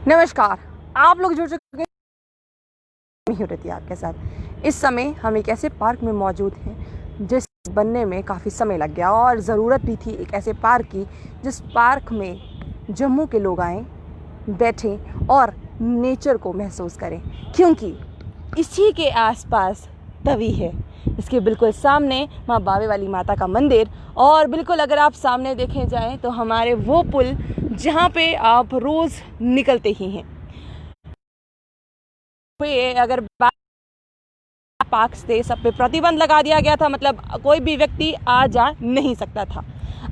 नमस्कार, आप लोग जुड़ चुके हैं रहती है आपके साथ। इस समय हम एक ऐसे पार्क में मौजूद हैं जिस बनने में काफ़ी समय लग गया और ज़रूरत भी थी एक ऐसे पार्क की जिस पार्क में जम्मू के लोग आएँ, बैठें और नेचर को महसूस करें, क्योंकि इसी के आसपास तवी है। इसके बिल्कुल सामने माँ बावे वाली माता का मंदिर और बिल्कुल अगर आप सामने देखे जाएं तो हमारे वो पुल जहाँ पे आप रोज़ निकलते ही हैं। अगर पार्क से सब पे प्रतिबंध लगा दिया गया था, मतलब कोई भी व्यक्ति आ जा नहीं सकता था।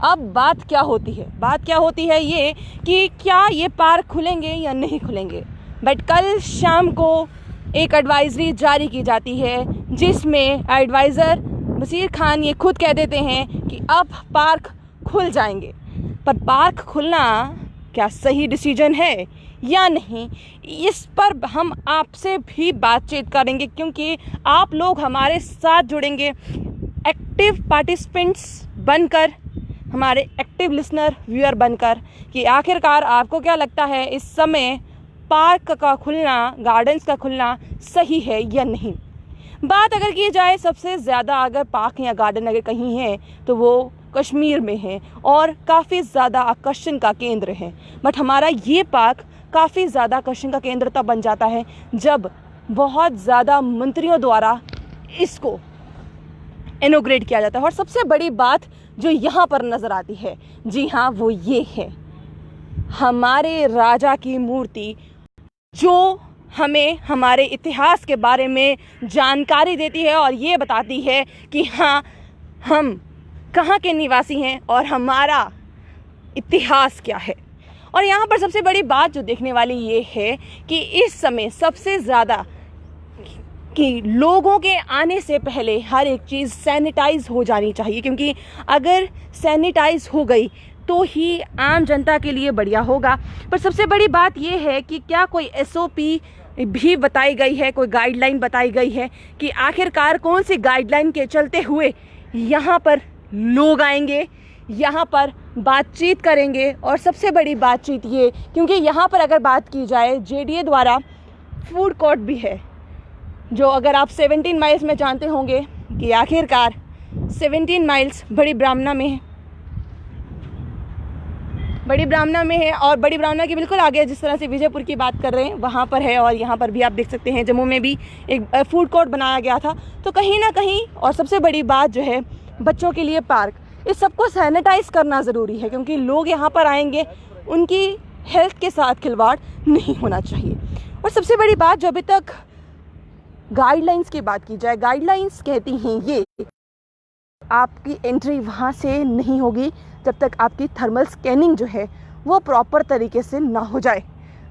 अब बात क्या होती है ये कि क्या ये पार्क खुलेंगे या नहीं खुलेंगे। बट कल शाम को एक एडवाइजरी जारी की जाती है जिसमें एडवाइज़र बशीर खान ये खुद कह देते हैं कि अब पार्क खुल जाएंगे। पर पार्क खुलना क्या सही डिसीजन है या नहीं, इस पर हम आपसे भी बातचीत करेंगे, क्योंकि आप लोग हमारे साथ जुड़ेंगे एक्टिव पार्टिसिपेंट्स बनकर, हमारे एक्टिव लिसनर व्यूअर बनकर, कि आखिरकार आपको क्या लगता है इस समय पार्क का खुलना, गार्डन्स का खुलना सही है या नहीं। बात अगर की जाए सबसे ज़्यादा अगर पार्क या गार्डन अगर कहीं है तो वो कश्मीर में है और काफ़ी ज़्यादा आकर्षण का केंद्र है। बट हमारा ये पार्क काफ़ी ज़्यादा आकर्षण का केंद्र तब बन जाता है जब बहुत ज़्यादा मंत्रियों द्वारा इसको इनॉग्रेट किया जाता है। और सबसे बड़ी बात जो यहाँ पर नज़र आती है, जी हाँ, वो ये है हमारे राजा की मूर्ति, जो हमें हमारे इतिहास के बारे में जानकारी देती है और ये बताती है कि हाँ, हम कहाँ के निवासी हैं और हमारा इतिहास क्या है। और यहाँ पर सबसे बड़ी बात जो देखने वाली ये है कि इस समय सबसे ज़्यादा कि लोगों के आने से पहले हर एक चीज़ सैनिटाइज हो जानी चाहिए, क्योंकि अगर सैनिटाइज हो गई तो ही आम जनता के लिए बढ़िया होगा। पर सबसे बड़ी बात यह है कि क्या कोई SOP भी बताई गई है, कोई गाइडलाइन बताई गई है कि आखिरकार कौन सी गाइडलाइन के चलते हुए यहाँ पर लोग आएंगे, यहाँ पर बातचीत करेंगे। और सबसे बड़ी बातचीत ये, क्योंकि यहाँ पर अगर बात की जाए JDA द्वारा फूड कोर्ट भी है, जो अगर आप 17 माइल्स में जानते होंगे कि आखिरकार 17 माइल्स बड़ी ब्राह्मणा में है और बड़ी ब्राह्मणा के बिल्कुल आगे जिस तरह से विजयपुर की बात कर रहे हैं वहाँ पर है। और यहाँ पर भी आप देख सकते हैं जम्मू में भी एक फूड कोर्ट बनाया गया था। तो कहीं ना कहीं, और सबसे बड़ी बात जो है बच्चों के लिए पार्क, इस सबको सैनिटाइज करना ज़रूरी है, क्योंकि लोग यहाँ पर आएंगे, उनकी हेल्थ के साथ खिलवाड़ नहीं होना चाहिए। और सबसे बड़ी बात जो अभी तक गाइडलाइंस की बात की जाए, गाइडलाइंस कहती हैं ये आपकी एंट्री वहाँ से नहीं होगी जब तक आपकी थर्मल स्कैनिंग जो है वो प्रॉपर तरीके से ना हो जाए।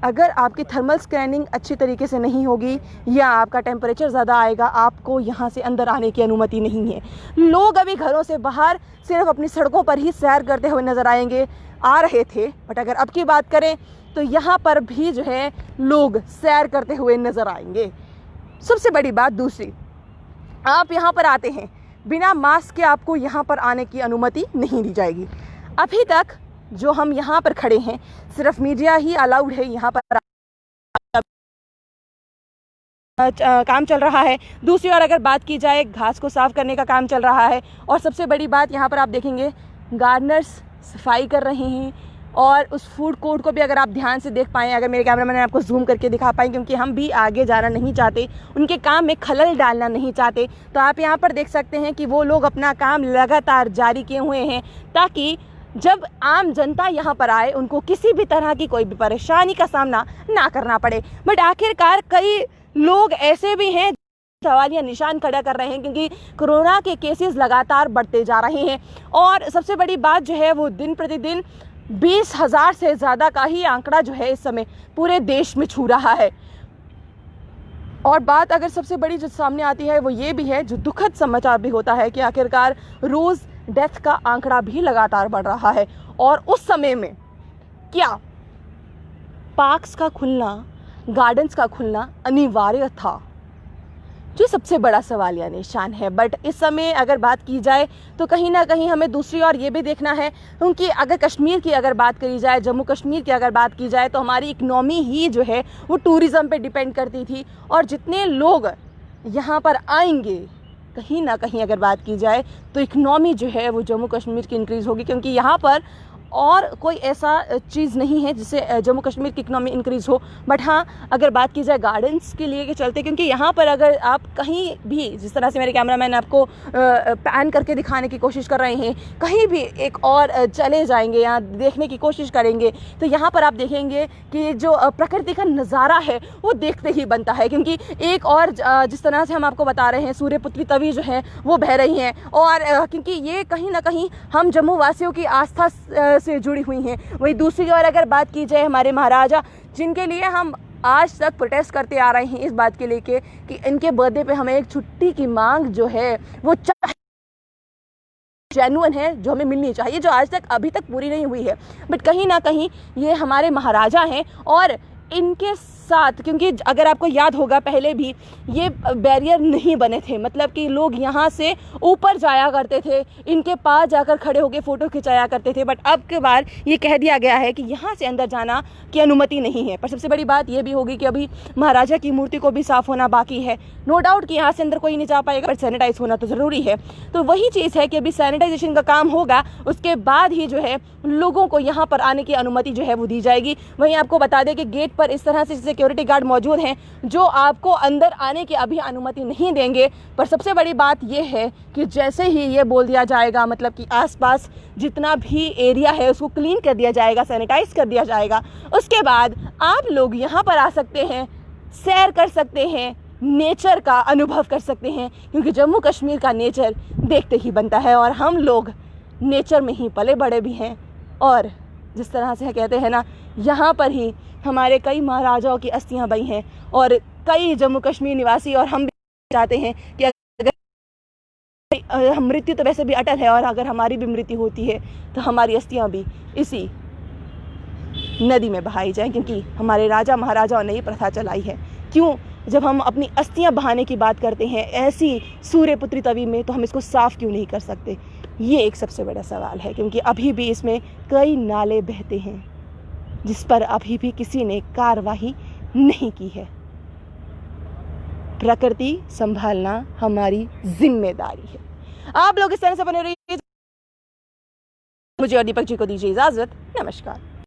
अगर आपकी थर्मल स्कैनिंग अच्छी तरीके से नहीं होगी या आपका टेम्परेचर ज़्यादा आएगा, आपको यहाँ से अंदर आने की अनुमति नहीं है। लोग अभी घरों से बाहर सिर्फ अपनी सड़कों पर ही सैर करते हुए नज़र आ रहे थे। बट अगर अब की बात करें तो यहाँ पर भी जो है लोग सैर करते हुए नज़र आएंगे। सबसे बड़ी बात दूसरी, आप यहाँ पर आते हैं बिना मास्क के, आपको यहाँ पर आने की अनुमति नहीं दी जाएगी। अभी तक जो हम यहाँ पर खड़े हैं सिर्फ मीडिया ही अलाउड है, यहाँ पर काम चल रहा है। दूसरी ओर अगर बात की जाए, घास को साफ करने का काम चल रहा है। और सबसे बड़ी बात यहाँ पर आप देखेंगे गार्डनर्स सफाई कर रहे हैं। और उस फूड कोर्ट को भी अगर आप ध्यान से देख पाएँ, अगर मेरे कैमरामैन आपको जूम करके दिखा पाएँ, क्योंकि हम भी आगे जाना नहीं चाहते, उनके काम में खलल डालना नहीं चाहते, तो आप यहाँ पर देख सकते हैं कि वो लोग अपना काम लगातार जारी किए हुए हैं, ताकि जब आम जनता यहाँ पर आए उनको किसी भी तरह की कोई भी परेशानी का सामना ना करना पड़े। बट आखिरकार कई लोग ऐसे भी हैं सवालिया निशान खड़ा कर रहे हैं, क्योंकि कोरोना के केसेस लगातार बढ़ते जा रहे हैं। और सबसे बड़ी बात जो है वो दिन प्रतिदिन 20,000 से ज़्यादा का ही आंकड़ा जो है इस समय पूरे देश में छू रहा है। और बात अगर सबसे बड़ी जो सामने आती है वो ये भी है, जो दुखद समाचार भी होता है, कि आखिरकार रोज़ डेथ का आंकड़ा भी लगातार बढ़ रहा है। और उस समय में क्या पार्क्स का खुलना, गार्डन्स का खुलना अनिवार्य था? जो सबसे बड़ा सवाल या निशान है। बट इस समय अगर बात की जाए तो कहीं ना कहीं हमें दूसरी ओर ये भी देखना है, क्योंकि अगर कश्मीर की अगर बात करी जाए, जम्मू कश्मीर की अगर बात की जाए, तो हमारी इकनॉमी ही जो है वो टूरिज़्म पे डिपेंड करती थी। और जितने लोग यहाँ पर आएंगे, कहीं ना कहीं अगर बात की जाए तो इकनॉमी जो है वो जम्मू कश्मीर की इंक्रीज़ होगी, क्योंकि यहाँ पर और कोई ऐसा चीज़ नहीं है जिससे जम्मू कश्मीर की इकनॉमी इंक्रीज़ हो। बट हाँ, अगर बात की जाए गार्डन्स के लिए के चलते, क्योंकि यहाँ पर अगर आप कहीं भी, जिस तरह से मेरे कैमरामैन आपको पैन करके दिखाने की कोशिश कर रहे हैं, कहीं भी एक और चले जाएंगे, यहाँ देखने की कोशिश करेंगे, तो यहाँ पर आप देखेंगे कि जो प्रकृति का नज़ारा है वो देखते ही बनता है। क्योंकि एक और जिस तरह से हम आपको बता रहे हैं, सूर्यपुत्री तवी जो है वो बह रही हैं, और क्योंकि ये कहीं ना कहीं हम जम्मू वासियों की आस्था से जुड़ी हुई हैं। वही दूसरी ओर अगर बात की जाए हमारे महाराजा, जिनके लिए हम आज तक प्रोटेस्ट करते आ रहे हैं इस बात के लेके कि इनके बर्थडे पे हमें एक छुट्टी की मांग जो है वो जेन्युइन है, जो हमें मिलनी चाहिए, जो आज तक अभी तक पूरी नहीं हुई है। बट कहीं ना कहीं ये हमारे महाराजा हैं, और इनके साथ, क्योंकि अगर आपको याद होगा पहले भी ये बैरियर नहीं बने थे, मतलब कि लोग यहाँ से ऊपर जाया करते थे, इनके पास जाकर खड़े होकर फ़ोटो खिंचाया करते थे। बट अब के बार ये कह दिया गया है कि यहाँ से अंदर जाना की अनुमति नहीं है। पर सबसे बड़ी बात ये भी होगी कि अभी महाराजा की मूर्ति को भी साफ़ होना बाकी है। नो डाउट कि यहाँ से अंदर कोई नहीं जा पाएगा, बट सैनिटाइज होना तो ज़रूरी है। तो वही चीज़ है कि अभी सैनिटाइजेशन का काम होगा, उसके बाद ही जो है लोगों को यहाँ पर आने की अनुमति जो है वो दी जाएगी। वहीं आपको बता दें कि गेट पर इस तरह से सिक्योरिटी गार्ड मौजूद हैं जो आपको अंदर आने की अभी अनुमति नहीं देंगे। पर सबसे बड़ी बात यह है कि जैसे ही ये बोल दिया जाएगा, मतलब कि आसपास जितना भी एरिया है उसको क्लीन कर दिया जाएगा, सैनिटाइज कर दिया जाएगा, उसके बाद आप लोग यहाँ पर आ सकते हैं, सैर कर सकते हैं, नेचर का अनुभव कर सकते हैं। क्योंकि जम्मू कश्मीर का नेचर देखते ही बनता है, और हम लोग नेचर में ही पले बड़े भी हैं। और जिस तरह से कहते हैं ना, यहाँ पर ही हमारे कई महाराजाओं की अस्थियां बही हैं, और कई जम्मू कश्मीर निवासी और हम भी चाहते हैं कि अगर मृत्यु तो वैसे भी अटल है, और अगर हमारी भी मृत्यु होती है तो हमारी अस्थियां भी इसी नदी में बहाई जाएं, क्योंकि हमारे राजा महाराजाओं ने ये प्रथा चलाई है। क्यों, जब हम अपनी अस्थियां बहाने की बात करते हैं ऐसी सूर्यपुत्री तवी में, तो हम इसको साफ़ क्यों नहीं कर सकते? ये एक सबसे बड़ा सवाल है, क्योंकि अभी भी इसमें कई नाले बहते हैं जिस पर अभी भी किसी ने कार्रवाई नहीं की है। प्रकृति संभालना हमारी जिम्मेदारी है। आप लोग इस तरह से बने रहिए। मुझे और दीपक जी को दीजिए इजाजत। नमस्कार।